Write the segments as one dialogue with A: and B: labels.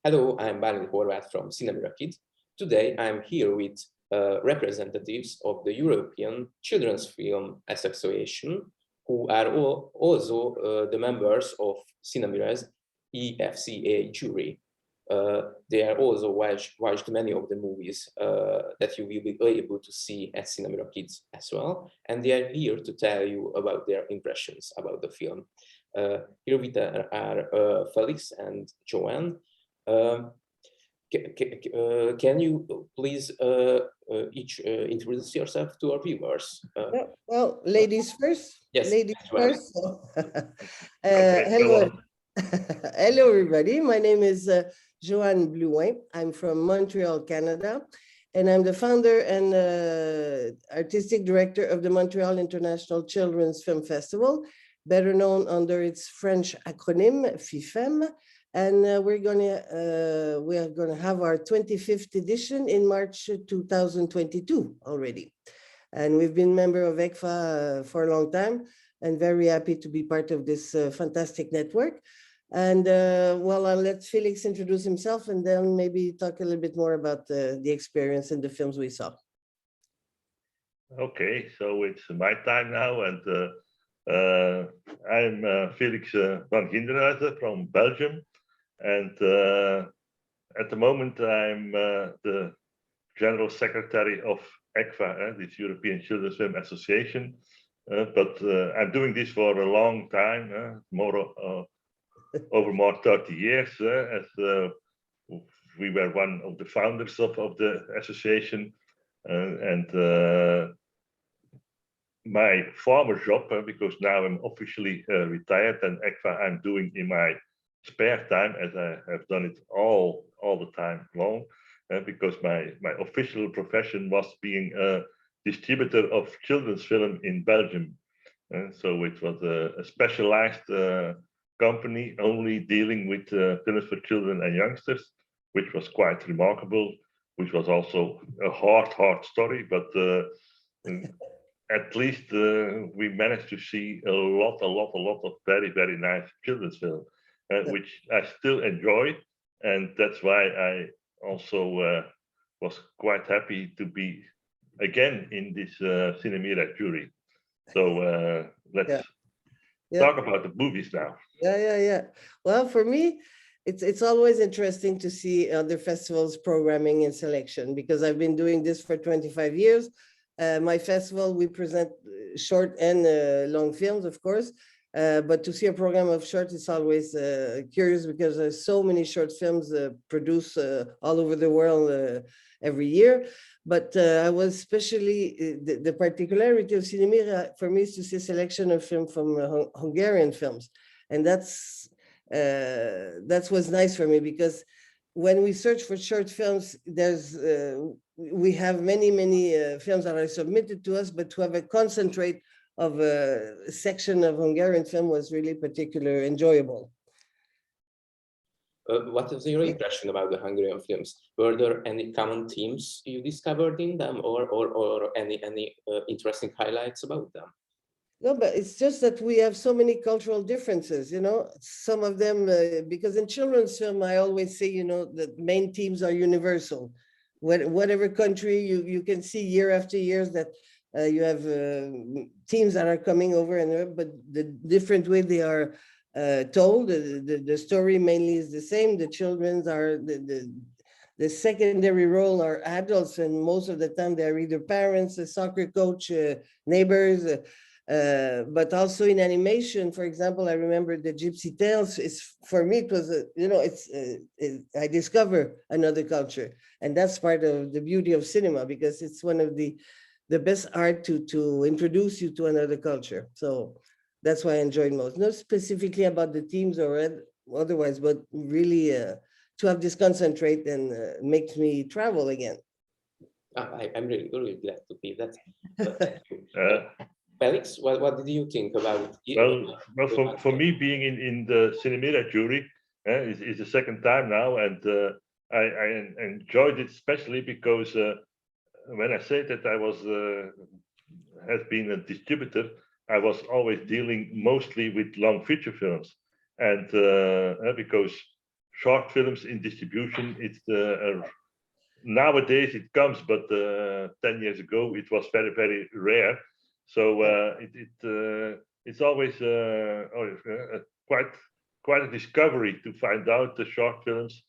A: Hello, I'm Blouin from Cinemira KIDS. Today I'm here with representatives of the European Children's Film Association, who are also the members of Cinemira's ECFA jury. They are also watched many of the movies that you will be able to see at Cinemira KIDS as well, and they are here to tell you about their impressions about the film. Here with are Felix and Joanne. Can you please each introduce yourself to our viewers?
B: Well, ladies first.
A: Yes,
B: ladies first. So,
C: Hello.
B: hello, everybody. My name is Joanne Blouin. I'm from Montreal, Canada, and I'm the founder and artistic director of the Montreal International Children's Film Festival, better known under its French acronym FIFEM. And we are gonna have our 25th edition in March 2022 already. And we've been member of ECFA for a long time and very happy to be part of this fantastic network. And well, I'll let Felix introduce himself and then maybe talk a little bit more about the experience and the films we saw.
C: Okay, so it's my time now, and I'm Felix Vanginderhuysen from Belgium. And at the moment, I'm the General Secretary of ECFA, this European Children's Film Association. But I'm doing this for a long time, over more 30 years, as we were one of the founders of the association. And my former job, because now I'm officially retired, and ECFA I'm doing in my spare time, as I have done it all the time long, because my official profession was being a distributor of children's film in Belgium. So it was a specialized company only dealing with films for children and youngsters, which was quite remarkable, which was also a hard story, but at least we managed to see a lot of very nice children's film. Which I still enjoy, and that's why I also was quite happy to be again in this Cinemira jury. So let's talk about the movies now.
B: Yeah. Well, for me, it's always interesting to see other festivals programming and selection, because I've been doing this for 25 years. My festival, we present short and long films, of course. But to see a program of short is always curious, because there's so many short films produced all over the world every year. But I was especially, the particularity of Cinemira for me is to see a selection of film from Hungarian films. And that's what's nice for me, because when we search for short films, we have many films that are submitted to us, but to have a concentrate of a section of Hungarian film was really particularly enjoyable.
A: What is your impression about the Hungarian films? Were there any common themes you discovered in them, or any interesting highlights about them?
B: No, but it's just that we have so many cultural differences, you know, some of them, because in children's film, I always say, you know, the main themes are universal. Whatever country you can see year after year that you have teams that are coming over, but the different way they are told, the story mainly is the same. The children's are the secondary role are adults, and most of the time they're either parents, a soccer coach, neighbors. But also in animation, for example, I remember the Gypsy Tales. For me, it was I discover another culture, and that's part of the beauty of cinema, because it's one of the best art to introduce you to another culture. So that's why I enjoyed most. Not specifically about the themes or otherwise, but really to have this concentrate and makes me travel again.
A: I'm really glad to hear that. Thank you. Felix, what did you think about it?
C: Well, for me, being in the Cinemira jury is the second time now, and I enjoyed it especially because when I say that I was has been a distributor, I was always dealing mostly with long feature films, and because short films in distribution. It's nowadays it comes, but 10 years ago it was very, very rare. So it's always quite a discovery to find out the short films,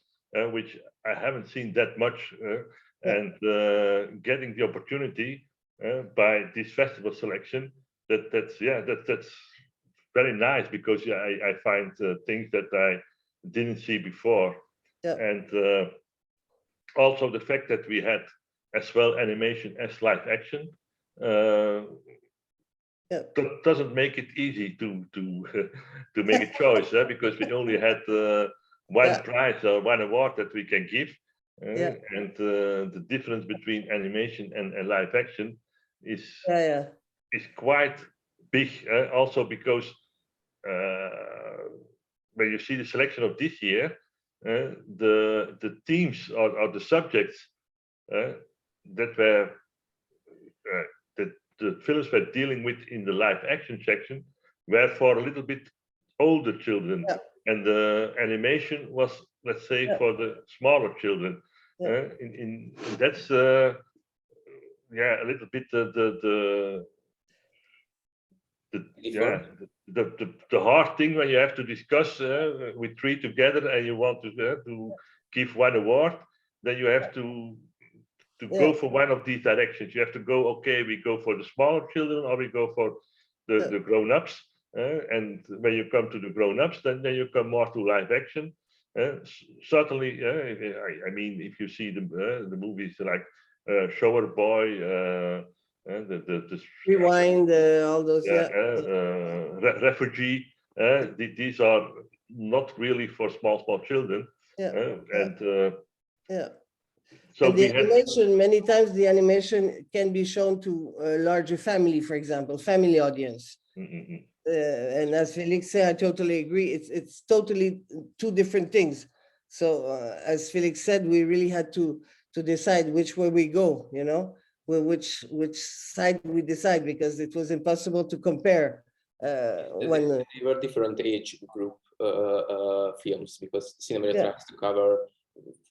C: which I haven't seen that much, and getting the opportunity by this festival selection. That's very nice, because I find things that I didn't see before, and also the fact that we had as well animation as live action. That doesn't make it easy to make a choice, because we only had one prize or one award that we can give, and the difference between animation and live action is quite big. Also because when you see the selection of this year, the themes or the subjects that were that the films were dealing with in the live action section were for a little bit older children, and the animation was, let's say, for the smaller children. In that's a little bit the hard thing when you have to discuss with three together and you want to give one award, then you have to go for one of these directions. You have to go, okay, we go for the smaller children, or we go for the grown-ups. And when you come to the grown-ups, then you come more to live action. Certainly, I mean, if you see the movies like Shower Boy, the
B: Rewind, all those,
C: Refugee, these are not really for small children. So
B: and the animation, many times the animation can be shown to a larger family, for example, family audience. And as Felix said, I totally agree. It's totally two different things. So as Felix said, we really had to decide which way we go, you know, which side we decide, because it was impossible to compare.
A: They were different age group films, because Cinemira tries to cover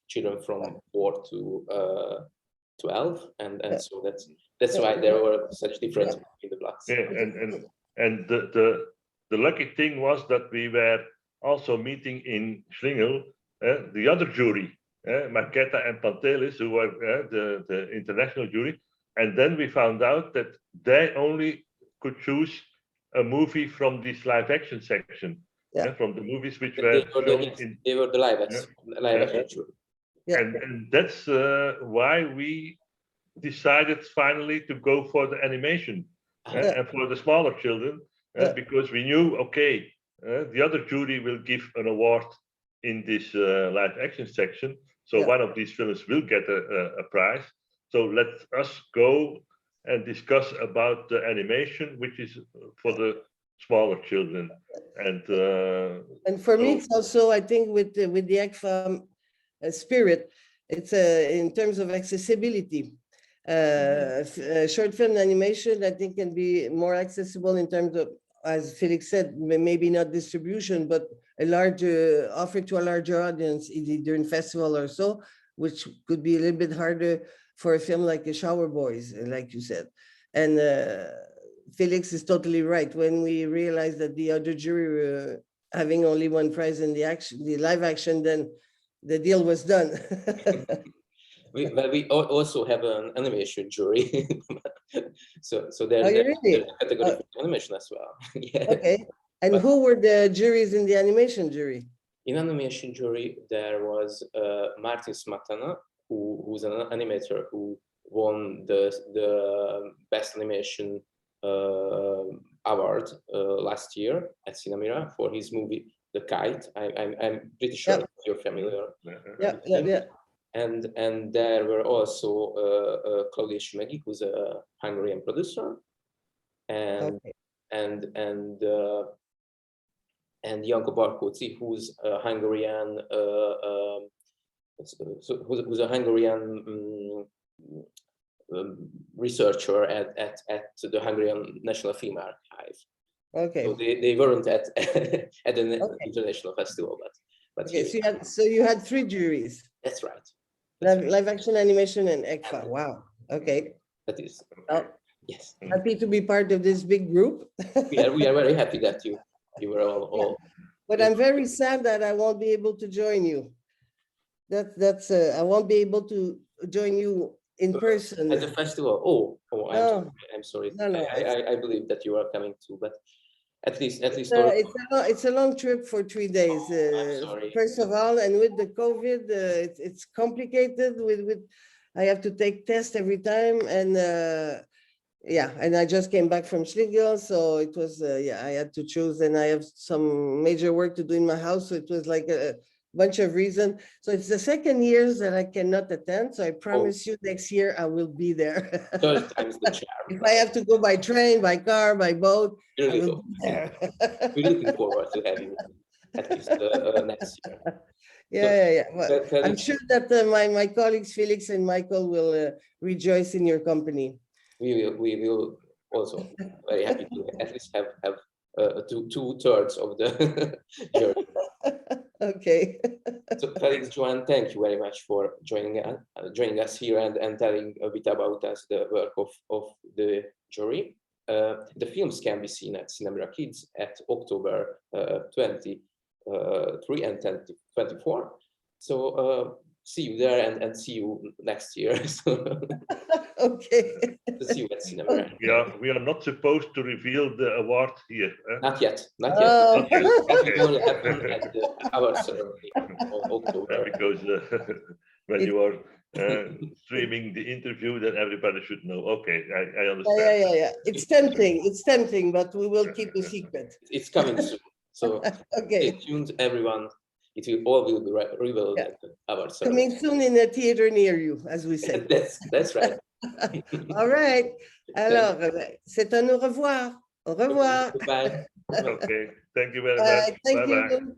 A: children from 4 to 12, and so that's why there were such difference in the plots.
C: And the lucky thing was that we were also meeting in Schlingel the other jury, Marketa and Pantelis, who were the international jury, and then we found out that they only could choose a movie from this live action section, from the movies which were
A: they were the live action jury.
C: And that's why we decided finally to go for the animation and for the smaller children, because we knew, okay, the other jury will give an award in this live action section, so one of these films will get a prize. So let us go and discuss about the animation, which is for the smaller children. And
B: for me, it's also, I think, with the ECFA spirit, it's in terms of accessibility. Short film animation, I think, can be more accessible in terms of, as Felix said, maybe not distribution, but a larger offer to a larger audience, either during festival or so, which could be a little bit harder for a film like a Shower Boys, like you said. And Felix is totally right. When we realized that the other jury were having only one prize in the live action, then the deal was done.
A: we also have an animation jury, so there's
B: really?
A: a category for animation as well.
B: Okay, and who were the juries in the animation jury?
A: In animation jury, there was Martin Smatana, who's an animator who won the best animation award last year at Cinemira for his movie The Kite. I'm pretty sure you're familiar.
B: Yeah.
A: And there were also Claudia Schmegi, who's a Hungarian producer, and Janko Barkóczy, who's a Hungarian researcher at the Hungarian National Film Archive.
B: Okay.
A: So they weren't at an international festival, But
B: Okay,
A: here,
B: so you had 3 juries,
A: that's right. That's right.
B: live action animation and ECFA. Wow. Okay.
A: That is,
B: Well,
A: yes.
B: happy to be part of this big group.
A: We are very happy that you were all
B: But I'm very sad that I won't be able to join you. That's I won't be able to join you in person.
A: at the festival.
B: No.
A: I'm sorry.
B: No, no,
A: I believe that you are coming too, but at least
B: It's a long trip for 3 days.
A: I'm sorry.
B: First of all, and with the COVID, it's complicated with I have to take tests every time, and yeah, and I just came back from Schlegel, so it was yeah, I had to choose, and I have some major work to do in my house, so it was like a bunch of reasons. So it's the second years that I cannot attend, so I promise you next year I will be there.
A: Third time's the charm.
B: If I have to go by train, by car, by boat, I
A: Really
B: will be there.
A: We're looking forward to have you at least next year.
B: Yeah. Well,
A: Felix,
B: I'm sure that my colleagues Felix and Michael will rejoice in your company.
A: we will also very happy to at least have 2/3 of the journey.
B: Okay.
A: So Felix, Joanne, thank you very much for joining us here and telling a bit about us, the work of the jury. The films can be seen at Cinemira KIDS at October 23 and 24. So see you there and see you next year.
B: Okay.
A: See you at Cinemira.
C: We are not supposed to reveal the award here.
A: Not yet.
B: Oh.
C: Okay.
A: That will only happen at our ceremony on October.
C: Because when you are streaming the interview, then everybody should know. Okay, I understand.
B: Yeah. It's tempting, but we will keep the secret.
A: It's coming soon. So
B: Okay.
A: stay tuned, everyone. It will all will be revealed at our ceremony.
B: Coming soon in a theater near you, as we say.
A: That's right.
B: All right. Alors, c'est un au revoir. Au revoir.
A: Goodbye.
C: Okay, thank you very
B: Bye.
C: much.
B: Thank
C: Bye-bye.
B: you.